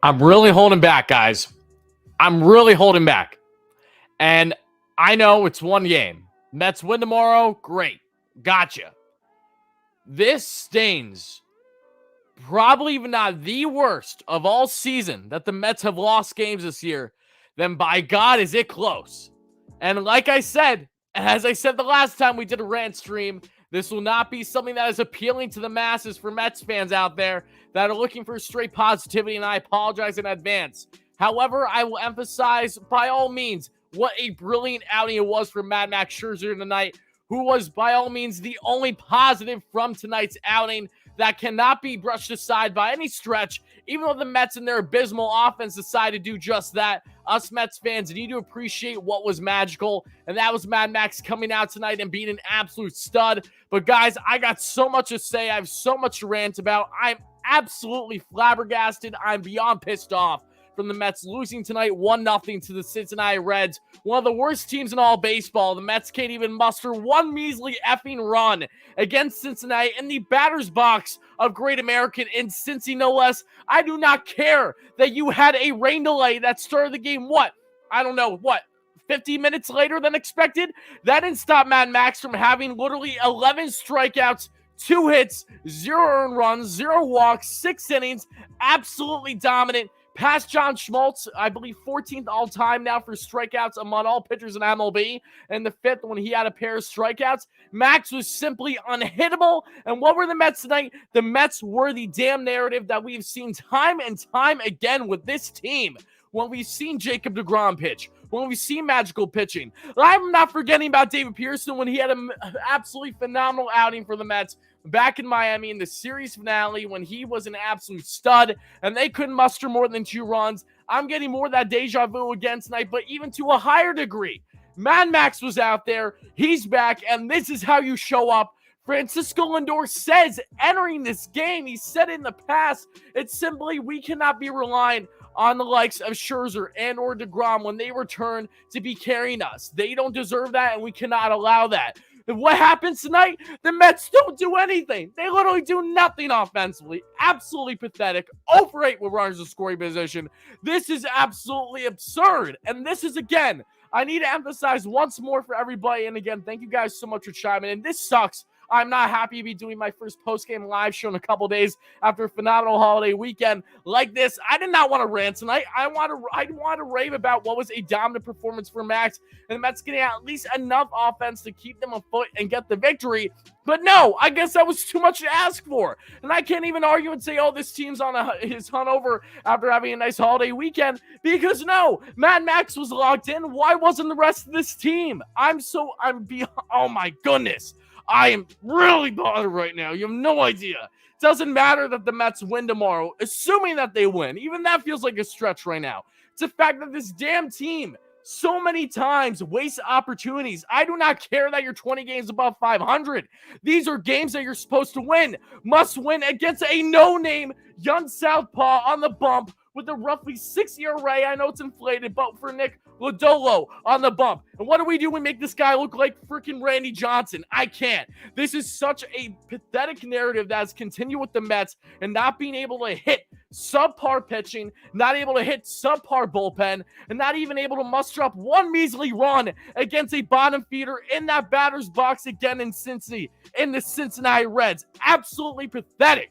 I'm really holding back, guys. I'm really holding back. And I know it's one game. Mets win tomorrow. Great. Gotcha. This stains probably even not the worst of all season that the Mets have lost games this year. Then by God, is it close? And like I said, as I said the last time we did a rant stream, this will not be something that is appealing to the masses for Mets fans out there that are looking for straight positivity, and I apologize in advance. However, I will emphasize, by all means, what a brilliant outing it was for Mad Max Scherzer tonight, who was, by all means, the only positive from tonight's outing that cannot be brushed aside by any stretch, even though the Mets and their abysmal offense decide to do just that. Us Mets fans need to appreciate what was magical, and that was Mad Max coming out tonight and being an absolute stud. But guys, I got so much to say. I have so much to rant about. I'm absolutely flabbergasted. I'm beyond pissed off from the Mets losing tonight 1-0 to the Cincinnati Reds, one of the worst teams in all baseball. The Mets can't even muster one measly effing run against Cincinnati in the batter's box of Great American in Cincy, no less. I do not care that you had a rain delay that started the game, I don't know, 50 minutes later than expected? That didn't stop Mad Max from having literally 11 strikeouts, 2 hits, 0 earned runs, 0 walks, 6 innings, absolutely dominant. Past John Schmaltz, I believe 14th all-time now for strikeouts among all pitchers in MLB, and the 5th when he had a pair of strikeouts. Max was simply unhittable, and what were the Mets tonight? The Mets were the damn narrative that we've seen time and time again with this team. When we've seen Jacob deGrom pitch, when we've seen magical pitching. I'm not forgetting about David Pearson when he had an absolutely phenomenal outing for the Mets back in Miami in the series finale when he was an absolute stud and they couldn't muster more than 2 runs. I'm getting more of that deja vu again tonight, but even to a higher degree. Mad Max was out there. He's back, and this is how you show up. Francisco Lindor says entering this game, he said in the past, it's simply we cannot be relying on the likes of Scherzer and or deGrom when they return to be carrying us. They don't deserve that, and we cannot allow that. And what happens tonight? The Mets don't do anything. They literally do nothing offensively. Absolutely pathetic. 0 for 8 with runners in scoring position. This is absolutely absurd. And this is, again, I need to emphasize once more for everybody. And again, thank you guys so much for chiming in. This sucks. I'm not happy to be doing my first post-game live show in a couple days after a phenomenal holiday weekend like this. I did not want to rant tonight. I want to rave about what was a dominant performance for Max, and the Mets getting at least enough offense to keep them afoot and get the victory. But no, I guess that was too much to ask for. And I can't even argue and say, oh, this team's is hungover after having a nice holiday weekend, because no, Mad Max was locked in. Why wasn't the rest of this team? Oh my goodness. I am really bothered right now. You have no idea. It doesn't matter that the Mets win tomorrow, assuming that they win. Even that feels like a stretch right now. It's the fact that this damn team so many times wastes opportunities. I do not care that you're 20 games above 500. These are games that you're supposed to win. Must win against a no-name young southpaw on the bump with a roughly 6 ERA. I know it's inflated, but for Nick Lodolo on the bump. And what do? We make this guy look like freaking Randy Johnson. I can't. This is such a pathetic narrative that has continued with the Mets and not being able to hit subpar pitching, not able to hit subpar bullpen, and not even able to muster up one measly run against a bottom feeder in that batter's box again in the Cincinnati Reds. Absolutely pathetic.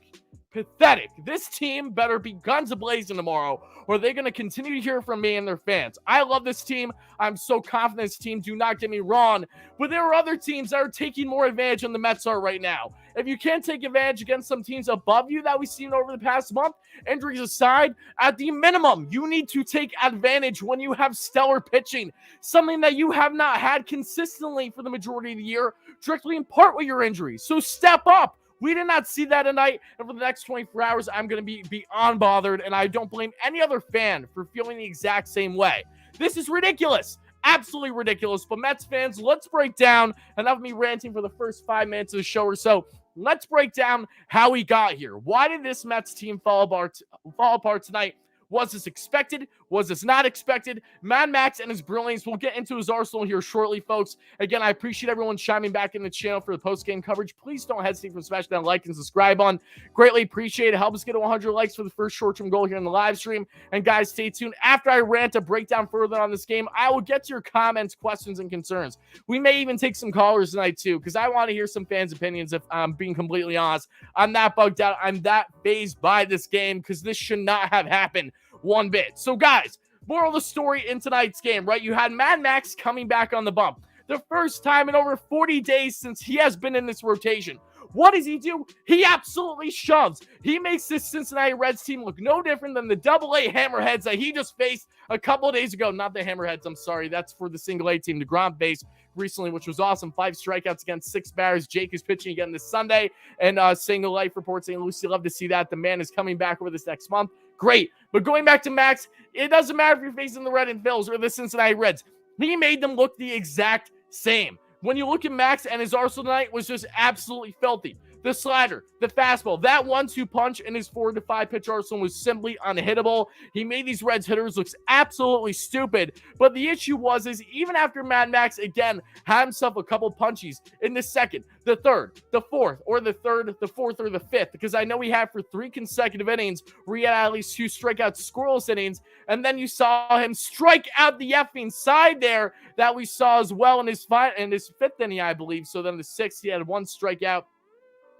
Pathetic. This team better be guns a-blazing tomorrow, or they're going to continue to hear from me and their fans. I love this team. I'm so confident this team. Do not get me wrong. But there are other teams that are taking more advantage than the Mets are right now. If you can't take advantage against some teams above you that we've seen over the past month, injuries aside, at the minimum, you need to take advantage when you have stellar pitching, something that you have not had consistently for the majority of the year, directly in part with your injuries. So step up. We did not see that tonight, and for the next 24 hours, I'm going to be beyond bothered, and I don't blame any other fan for feeling the exact same way. This is ridiculous. Absolutely ridiculous. But Mets fans, let's break down, enough of me ranting for the first 5 minutes of the show or so. Let's break down how we got here. Why did this Mets team fall apart tonight? Was this expected? Was this not expected? Mad Max and his brilliance. We'll get into his arsenal here shortly, folks. Again, I appreciate everyone chiming back in the channel for the post-game coverage. Please don't hesitate to smash that like and subscribe on. Greatly appreciate it. Help us get to 100 likes for the first short-term goal here in the live stream. And guys, stay tuned. After I rant a breakdown further on this game, I will get to your comments, questions, and concerns. We may even take some callers tonight too, because I want to hear some fans' opinions. If I'm being completely honest, I'm not bugged out. I'm that fazed by this game because this should not have happened one bit. So guys, moral of the story in tonight's game, right? You had Mad Max coming back on the bump. The first time in over 40 days since he has been in this rotation. What does he do? He absolutely shoves. He makes this Cincinnati Reds team look no different than the AA Hammerheads that he just faced a couple of days ago. Not the Hammerheads, I'm sorry. That's for the single A team, the Grant base recently, which was awesome. 5 strikeouts against 6 batters. Jake is pitching again this Sunday. And single life report St. Lucie, love to see that. The man is coming back over this next month. Great. But going back to Max, it doesn't matter if you're facing the Red and Phils or the Cincinnati Reds. He made them look the exact same. When you look at Max and his arsenal tonight was just absolutely filthy. The slider, the fastball, that 1-2 punch in his 4 to 5 pitch arsenal was simply unhittable. He made these Reds hitters look absolutely stupid. But the issue was even after Mad Max again had himself a couple punchies in the second, the third, the fourth, or the third, the fourth, or the fifth, because I know he had for 3 consecutive innings where he had at least 2 strikeouts, scoreless innings, and then you saw him strike out the effing side there that we saw as well in his 5th inning, I believe. So then the 6th, he had 1 strikeout.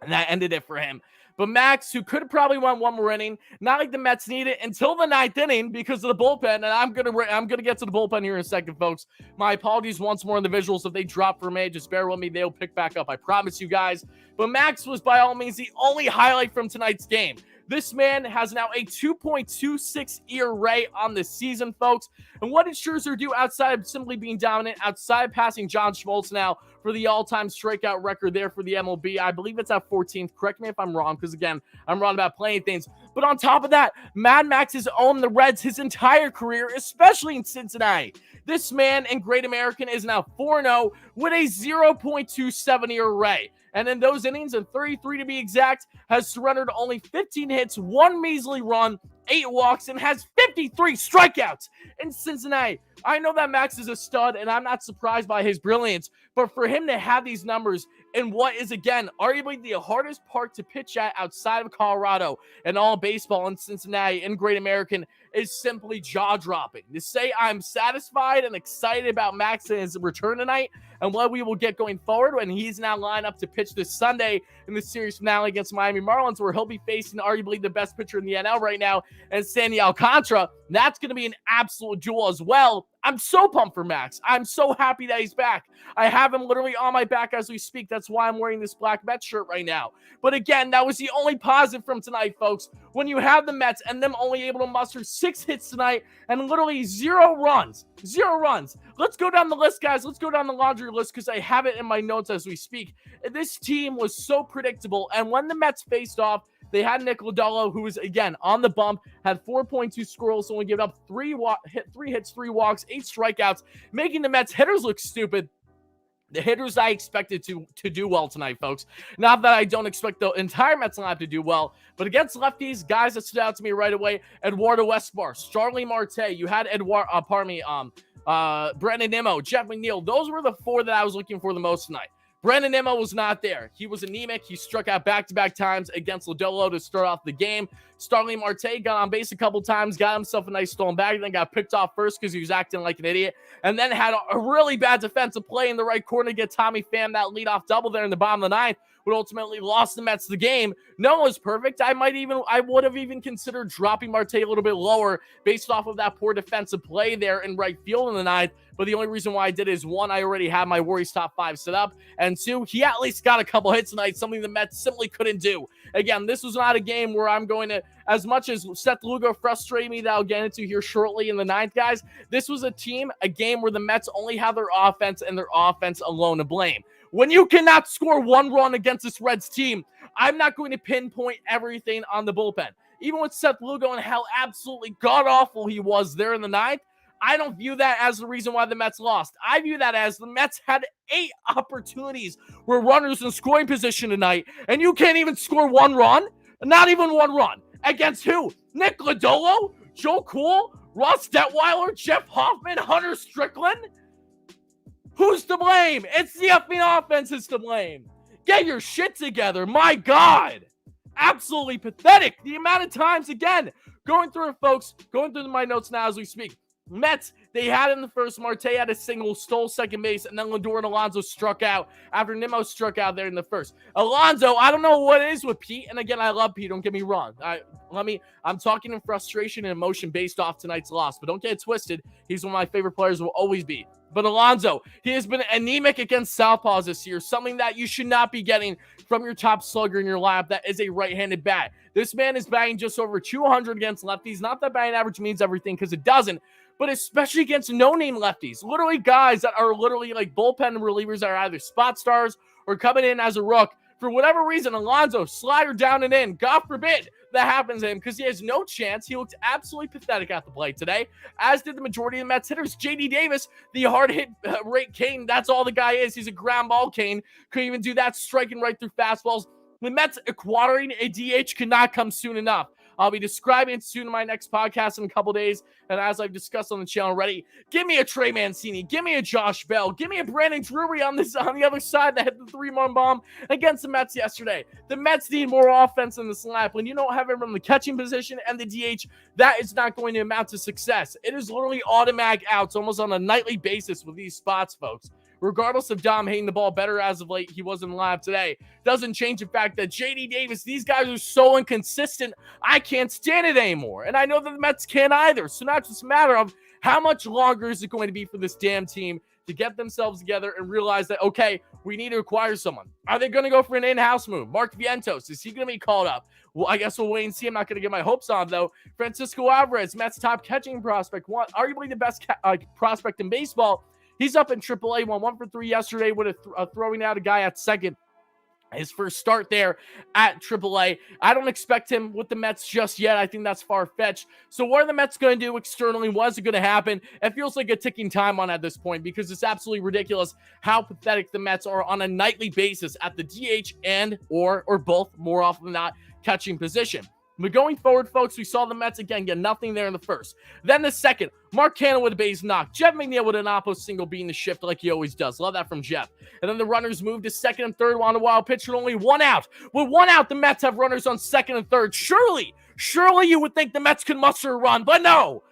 And that ended it for him. But Max, who could have probably won 1 more inning, not like the Mets need it until the 9th inning because of the bullpen. And I'm gonna get to the bullpen here in a second, folks. My apologies once more on the visuals. If they drop for me, just bear with me. They'll pick back up. I promise you guys. But Max was by all means the only highlight from tonight's game. This man has now a 2.26 ERA on the season, folks. And what did Scherzer do outside of simply being dominant, outside of passing John Schmaltz now for the all-time strikeout record there for the MLB? I believe it's at 14th. Correct me if I'm wrong, because, again, I'm wrong about playing things. But on top of that, Mad Max has owned the Reds his entire career, especially in Cincinnati. This man in Great American is now 4-0 with a 0.27 ERA. And in those innings, and 33 to be exact, has surrendered only 15 hits, 1 measly run, 8 walks, and has 53 strikeouts in Cincinnati. I know that Max is a stud, and I'm not surprised by his brilliance, but for him to have these numbers in what is, again, arguably the hardest park to pitch at outside of Colorado and all baseball in Cincinnati and Great American is simply jaw-dropping. To say I'm satisfied and excited about Max and his return tonight and what we will get going forward when he's now lined up to pitch this Sunday in the series finale against Miami Marlins, where he'll be facing arguably the best pitcher in the NL right now, and Sandy Alcantara. That's going to be an absolute duel as well. I'm so pumped for Max. I'm so happy that he's back. I have him literally on my back as we speak. That's why I'm wearing this black Mets shirt right now. But again, that was the only positive from tonight, folks. When you have the Mets and them only able to muster 6 hits tonight and literally 0 runs. 0 runs. Let's go down the list, guys. Let's go down the laundry list because I have it in my notes as we speak. This team was so predictable. And when the Mets faced off, they had Nick Lodolo, who was, again, on the bump, had 4.2 scoreless, only gave up 3 hits, 3 walks, 8 strikeouts, making the Mets hitters look stupid. The hitters I expected to do well tonight, folks. Not that I don't expect the entire Mets lineup to do well, but against lefties, guys that stood out to me right away, Eduardo Escobar, Starling Marte, you had Brandon Nimmo, Jeff McNeil. Those were the 4 that I was looking for the most tonight. Brandon Nimmo was not there. He was anemic. He struck out back-to-back times against Lodolo to start off the game. Starling Marte got on base a couple times, got himself a nice stolen bag, then got picked off first because he was acting like an idiot, and then had a really bad defensive play in the right corner to get Tommy Pham that leadoff double there in the bottom of the 9th, but ultimately lost the Mets the game. No one was perfect. I would have even considered dropping Marte a little bit lower based off of that poor defensive play there in right field in the 9th. But the only reason why I did is, 1, I already had my Warriors top 5 set up, and 2, he at least got a couple hits tonight, something the Mets simply couldn't do. Again, this was not a game where I'm going to, as much as Seth Lugo frustrated me that I'll get into here shortly in the 9th, guys, this was a game where the Mets only have their offense and their offense alone to blame. When you cannot score 1 run against this Reds team, I'm not going to pinpoint everything on the bullpen. Even with Seth Lugo and how absolutely god-awful he was there in the 9th, I don't view that as the reason why the Mets lost. I view that as the Mets had 8 opportunities where runners in scoring position tonight, and you can't even score 1 run? Not even 1 run. Against who? Nick Lodolo? Joe Cool? Ross Detweiler, Jeff Hoffman, Hunter Strickland? Who's to blame? It's the effing offense is to blame. Get your shit together. My God. Absolutely pathetic. The amount of times, again, going through it, folks, going through my notes now as we speak. Mets, they had in the first. Marte had a single, stole second base, and then Lindor and Alonso struck out after Nimmo struck out there in the first. Alonso, I don't know what it is with Pete, and again, I love Pete, don't get me wrong. I'm talking in frustration and emotion based off tonight's loss, but don't get it twisted. He's one of my favorite players, will always be. But Alonso, he has been anemic against southpaws this year, something that you should not be getting from your top slugger in your lineup that is a right-handed bat. This man is batting just over 200 against lefties. Not that batting average means everything, because it doesn't, but especially against no-name lefties. Literally guys that are literally like bullpen relievers that are either spot stars or coming in as a rook. For whatever reason, Alonso, slider down and in. God forbid that happens to him because he has no chance. He looked absolutely pathetic at the plate today, as did the majority of the Mets hitters. J.D. Davis, the hard hit rate cane, that's all the guy is. He's a ground ball cane. Couldn't even do that, striking right through fastballs. The Mets acquiring a DH could not come soon enough. I'll be describing it soon in my next podcast in a couple days. And as I've discussed on the channel already, give me a Trey Mancini. Give me a Josh Bell. Give me a Brandon Drury on the other side that hit the 3-run bomb against the Mets yesterday. The Mets need more offense in this lineup. When you don't have everyone in the catching position and the DH, that is not going to amount to success. It is literally automatic outs almost on a nightly basis with these spots, folks. Regardless of Dom hitting the ball better as of late, he wasn't live today. Doesn't change the fact that J.D. Davis, these guys are so inconsistent, I can't stand it anymore. And I know that the Mets can't either. So now it's just a matter of how much longer is it going to be for this damn team to get themselves together and realize that, okay, we need to acquire someone. Are they going to go for an in-house move? Mark Vientos, is he going to be called up? Well, I guess we'll wait and see. I'm not going to get my hopes on, though. Francisco Alvarez, Mets' top catching prospect, arguably the best prospect in baseball. He's up in AAA, won 1 for 3 yesterday with throwing out a guy at second. His first start there at AAA. I don't expect him with the Mets just yet. I think that's far-fetched. So what are the Mets going to do externally? What is it going to happen? It feels like a ticking time on at this point because it's absolutely ridiculous how pathetic the Mets are on a nightly basis at the DH and or both, more often than not, catching position. But going forward, folks, we saw the Mets again get nothing there in the first. Then the second, Mark Canha with a base knock. Jeff McNeil with an oppo single beating the shift like he always does. Love that from Jeff. And then the runners moved to second and third on a wild pitch with only 1 out. With 1 out, the Mets have runners on second and third. Surely you would think the Mets could muster a run, but no.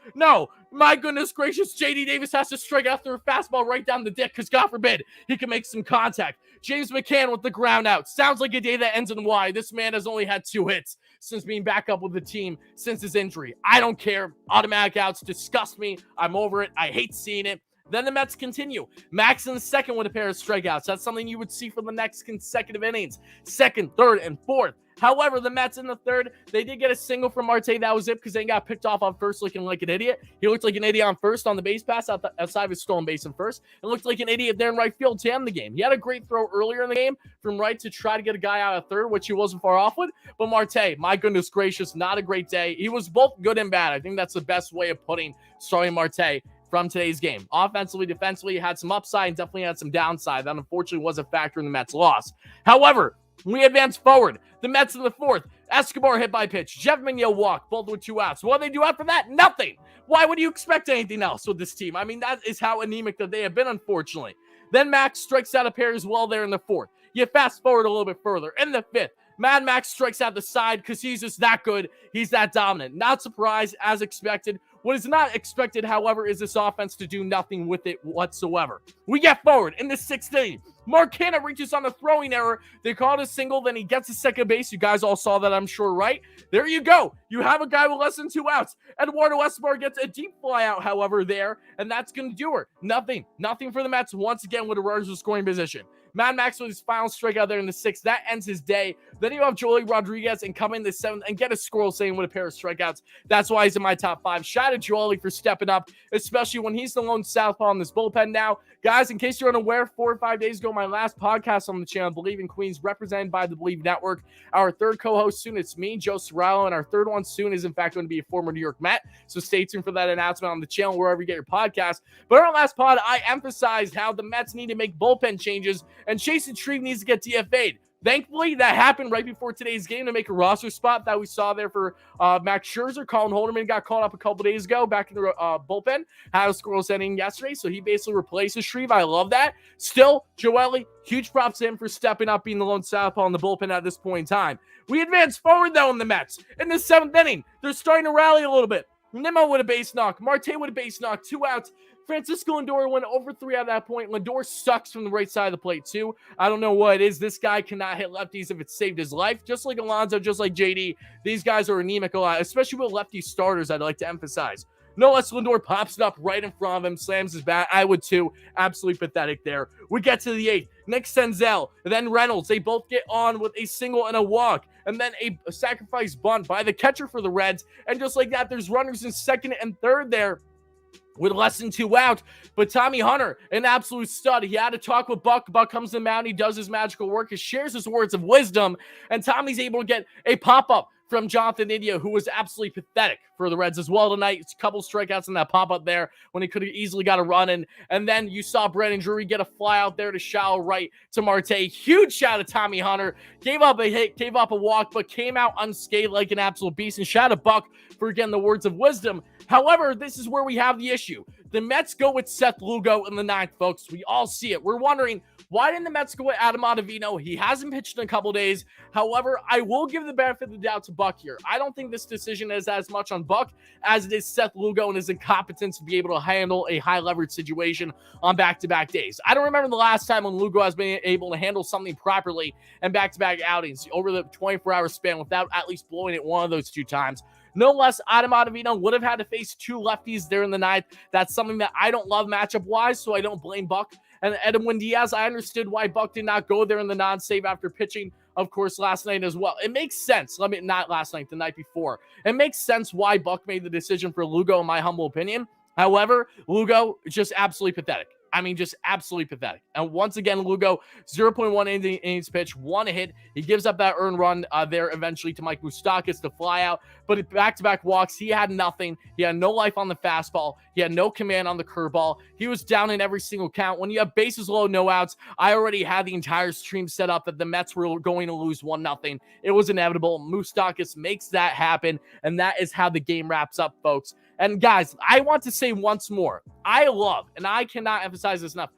My goodness gracious, J.D. Davis has to strike out through a fastball right down the dick because, God forbid, he can make some contact. James McCann with the ground out. Sounds like a day that ends in Y. This man has only had 2 hits since being back up with the team since his injury. I don't care. Automatic outs disgust me. I'm over it. I hate seeing it. Then the Mets continue. Max in the second with a pair of strikeouts. That's something you would see for the next consecutive innings. Second, third, and fourth. However, the Mets in the third, they did get a single from Marte. That was it because they got picked off on first looking like an idiot. He looked like an idiot on first on the base pass outside of his stolen base in first. It looked like an idiot there in right field to end the game. He had a great throw earlier in the game from right to try to get a guy out of third, which he wasn't far off with. But Marte, my goodness gracious, not a great day. He was both good and bad. I think that's the best way of putting starting Marte from today's game. Offensively, defensively, he had some upside and definitely had some downside. That unfortunately was a factor in the Mets' loss. However, we advance forward. The Mets in the fourth. Escobar hit by pitch. Jeff McNeil walked, both with 2 outs. What did they do after that? Nothing. Why would you expect anything else with this team? I mean, that is how anemic that they have been, unfortunately. Then Max strikes out a pair as well there in the fourth. You fast forward a little bit further. In the fifth, Mad Max strikes out the side because he's just that good. He's that dominant. Not surprised, as expected. What is not expected, however, is this offense to do nothing with it whatsoever. We get forward in the 6th inning. Mark Canha reaches on a throwing error. They called a single, then he gets to second base. You guys all saw that, I'm sure, right? There you go. You have a guy with less than 2 outs. Eduardo Escobar gets a deep fly out, however, there, and that's going to do her. Nothing for the Mets once again with the runners in scoring position. Mad Max with his final strikeout there in the 6th. That ends his day. Then you have Joely Rodriguez and come in the 7th and get a squirrel saying with a pair of strikeouts. That's why he's in my top 5. Shout out to Joely for stepping up, especially when he's the lone southpaw in this bullpen now. Guys, in case you're unaware, 4 or 5 days ago, my last podcast on the channel, Bleav in Queens, represented by the Bleav Network. Our third co-host soon, it's me, Joe Serralo, and our third one soon is in fact going to be a former New York Met. So stay tuned for that announcement on the channel, wherever you get your podcast. But on our last pod, I emphasized how the Mets need to make bullpen changes and Jason Treve needs to get DFA'd. Thankfully, that happened right before today's game to make a roster spot that we saw there for Max Scherzer. Colin Holderman got called up a couple days ago back in the bullpen. Had a scoreless inning yesterday, so he basically replaces Shreve. I love that. Still, Joely, huge props to him for stepping up, being the lone southpaw in the bullpen at this point in time. We advance forward, though, in the Mets. In the 7th inning, they're starting to rally a little bit. Nimmo with a base knock. Marte with a base knock. 2 outs. Francisco Lindor went over 3 at that point. Lindor sucks from the right side of the plate, too. I don't know what it is. This guy cannot hit lefties if it saved his life. Just like Alonso, just like JD, these guys are anemic a lot, especially with lefty starters, I'd like to emphasize. No less, Lindor pops it up right in front of him, slams his bat. I would, too. Absolutely pathetic there. We get to the 8th. Nick Senzel, then Reynolds. They both get on with a single and a walk. And then a sacrifice bunt by the catcher for the Reds. And just like that, there's runners in 2nd and 3rd there with less than 2 out. But Tommy Hunter, an absolute stud. He had to talk with Buck. Buck comes to the mound. He does his magical work. He shares his words of wisdom. And Tommy's able to get a pop-up from Jonathan India, who was absolutely pathetic for the Reds as well tonight. It's a couple strikeouts in that pop-up there when he could have easily got a run in. And then you saw Brandon Drury get a fly out there to shallow right to Marte. Huge shot of Tommy Hunter. Gave up a hit, gave up a walk, but came out unscathed like an absolute beast. And shout out Buck for, again, the words of wisdom. However, this is where we have the issue. The Mets go with Seth Lugo in the 9th, folks. We all see it. We're wondering, why didn't the Mets go with Adam Ottavino? He hasn't pitched in a couple days. However, I will give the benefit of the doubt to Buck here. I don't think this decision is as much on Buck as it is Seth Lugo and his incompetence to be able to handle a high-leverage situation on back-to-back days. I don't remember the last time when Lugo has been able to handle something properly in back-to-back outings over the 24-hour span without at least blowing it one of those 2 times. No less, Adam Ottavino would have had to face 2 lefties there in the 9th. That's something that I don't love matchup-wise, so I don't blame Buck. And Edwin Diaz, I understood why Buck did not go there in the non-save after pitching, of course, last night as well. It makes sense. Not last night, the night before. It makes sense why Buck made the decision for Lugo, in my humble opinion. However, Lugo is just absolutely pathetic. I mean, just absolutely pathetic. And once again, Lugo, 0.1 innings pitch, 1 hit. He gives up that earned run there eventually to Mike Moustakas to fly out. But back-to-back walks, he had nothing. He had no life on the fastball. He had no command on the curveball. He was down in every single count. When you have bases low, no outs, I already had the entire stream set up that the Mets were going to lose 1-0. It was inevitable. Moustakas makes that happen, and that is how the game wraps up, folks. And guys, I want to say once more, I love, and I cannot emphasize this enough,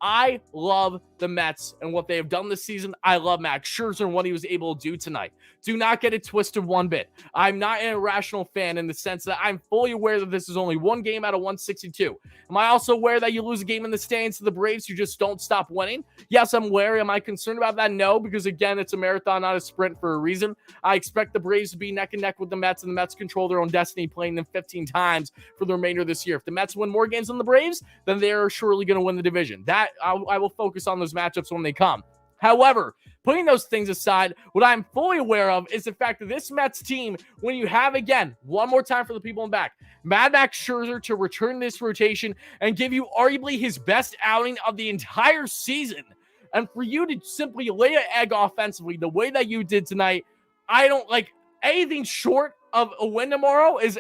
I love the Mets and what they have done this season. I love Max Scherzer and what he was able to do tonight. Do not get it twisted one bit. I'm not an irrational fan in the sense that I'm fully aware that this is only 1 game out of 162. Am I also aware that you lose a game in the stands to the Braves who just don't stop winning? Yes, I'm wary. Am I concerned about that? No, because again, it's a marathon, not a sprint for a reason. I expect the Braves to be neck and neck with the Mets, and the Mets control their own destiny, playing them 15 times for the remainder of this year. If the Mets win more games than the Braves, then they're surely going to win the division. That I will focus on those matchups when they come. However, putting those things aside, what I'm fully aware of is the fact that this Mets team, when you have, again, one more time for the people in back, Mad Max Scherzer to return this rotation and give you arguably his best outing of the entire season, and for you to simply lay an egg offensively the way that you did tonight, I don't like anything short of a win tomorrow is,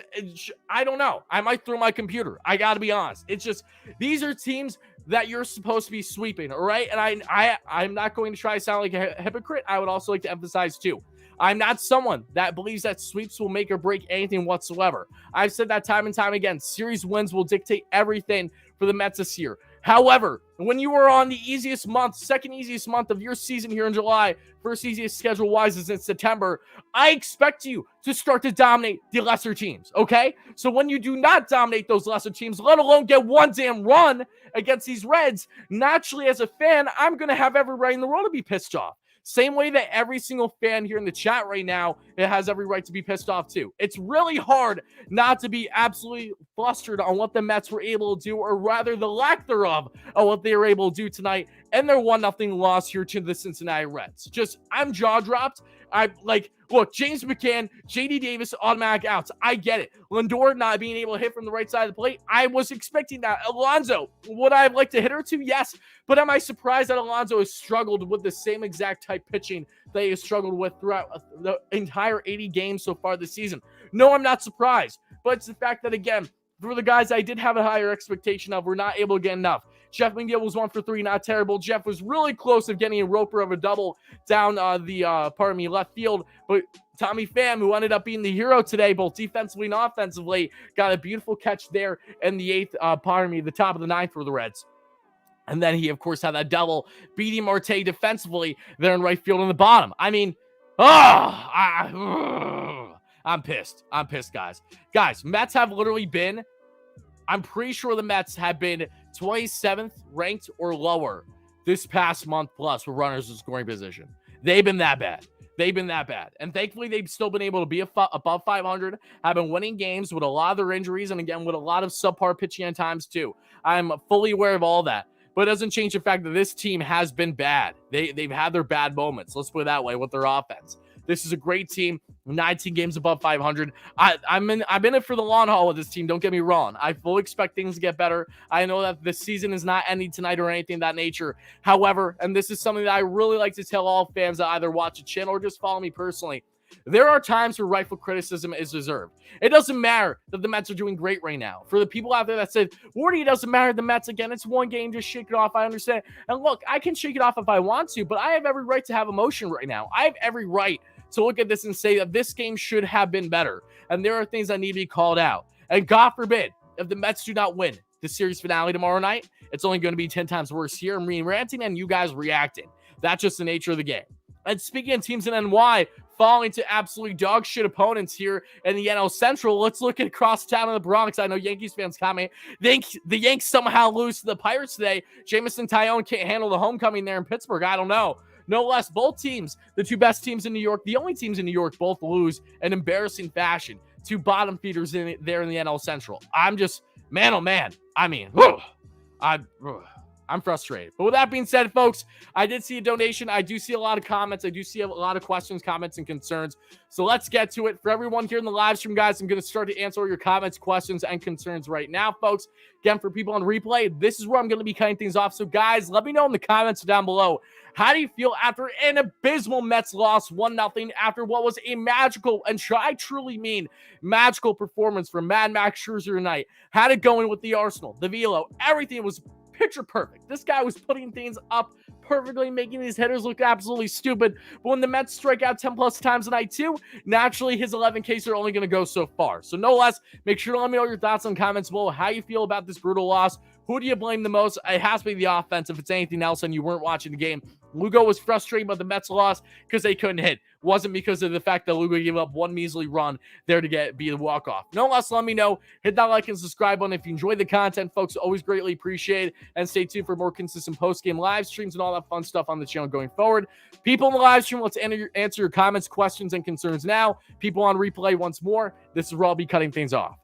I don't know. I might throw my computer. I got to be honest. It's just, these are teams that you're supposed to be sweeping, all right? And I'm not going to try to sound like a hypocrite. I would also like to emphasize, too, I'm not someone that believes that sweeps will make or break anything whatsoever. I've said that time and time again. Series wins will dictate everything for the Mets this year. However, when you are on the easiest month, second easiest month of your season here in July, first easiest schedule-wise is in September, I expect you to start to dominate the lesser teams, okay? So when you do not dominate those lesser teams, let alone get one damn run against these Reds, naturally as a fan, I'm going to have every right in the world to be pissed off. Same way that every single fan here in the chat right now, it has every right to be pissed off too. It's really hard not to be absolutely flustered on what the Mets were able to do, or rather the lack thereof of what they were able to do tonight, and their 1-0 loss here to the Cincinnati Reds. Just, I'm jaw-dropped. Look, James McCann, J.D. Davis, automatic outs. I get it. Lindor not being able to hit from the right side of the plate. I was expecting that. Alonso, would I have liked to hit her to? Yes. But am I surprised that Alonso has struggled with the same exact type pitching that he has struggled with throughout the entire 80 games so far this season? No, I'm not surprised. But it's the fact that, again, for the guys I did have a higher expectation of, we're not able to get enough. Jeff McNeil was 1 for 3, not terrible. Jeff was really close of getting a roper of a double down left field, but Tommy Pham, who ended up being the hero today, both defensively and offensively, got a beautiful catch there in the the top of the ninth for the Reds. And then he, of course, had that double beating Marte defensively there in right field in the bottom. I mean, I'm pissed. I'm pissed, guys. Guys, Mets have literally been, I'm pretty sure the Mets have been 27th ranked or lower this past month plus with runners in scoring position. They've been that bad. They've been that bad. And thankfully, they've still been able to be above 500, have been winning games with a lot of their injuries, and again, with a lot of subpar pitching at times too. I'm fully aware of all that. But it doesn't change the fact that this team has been bad. They've had their bad moments, let's put it that way, with their offense. This is a great team, 19 games above 500. I'm in it for the long haul with this team, don't get me wrong. I fully expect things to get better. I know that the season is not ending tonight or anything of that nature. However, and this is something that I really like to tell all fans that either watch the channel or just follow me personally, there are times where rightful criticism is deserved. It doesn't matter that the Mets are doing great right now. For the people out there that said, Wardy, it doesn't matter the Mets, again, it's one game, just shake it off. I understand. And look, I can shake it off if I want to, but I have every right to have emotion right now. I have every right to look at this and say that this game should have been better. And there are things that need to be called out. And God forbid, if the Mets do not win the series finale tomorrow night, it's only going to be 10 times worse here. I'm ranting and you guys reacting. That's just the nature of the game. And speaking of teams in NY falling to absolutely dog shit opponents here in the NL Central, let's look at across town in the Bronx. I know Yankees fans comment, the Yanks somehow lose to the Pirates today. Jamison Tyone can't handle the homecoming there in Pittsburgh. I don't know. No less, both teams, the two best teams in New York, the only teams in New York, both lose in embarrassing fashion to bottom feeders there in the NL Central. I'm just, man, oh man. I mean, I'm frustrated. But with that being said, folks, I did see a donation. I do see a lot of comments. I do see a lot of questions, comments, and concerns. So let's get to it. For everyone here in the live stream, guys, I'm going to start to answer all your comments, questions, and concerns right now, folks. Again, for people on replay, this is where I'm going to be cutting things off. So, guys, let me know in the comments down below. How do you feel after an abysmal Mets loss 1-0 after what was a magical, and I truly mean magical performance from Mad Max Scherzer tonight? Had it going with the Arsenal, the Velo, everything was picture perfect. This guy was putting things up perfectly, making these hitters look absolutely stupid. But when the Mets strike out 10 plus times tonight too, naturally his 11 Ks are only going to go so far. So no less, make sure to let me know your thoughts and comments below, how you feel about this brutal loss. Who do you blame the most? It has to be the offense. If it's anything else and you weren't watching the game, Lugo was frustrated by the Mets loss because they couldn't hit. Wasn't because of the fact that Lugo gave up one measly run there to be the walk-off. No less, let me know. Hit that like and subscribe button if you enjoyed the content, folks. Always greatly appreciate it. And stay tuned for more consistent post-game live streams and all that fun stuff on the channel going forward. People in the live stream, let's answer your comments, questions, and concerns now. People on replay once more, this is where I'll be cutting things off.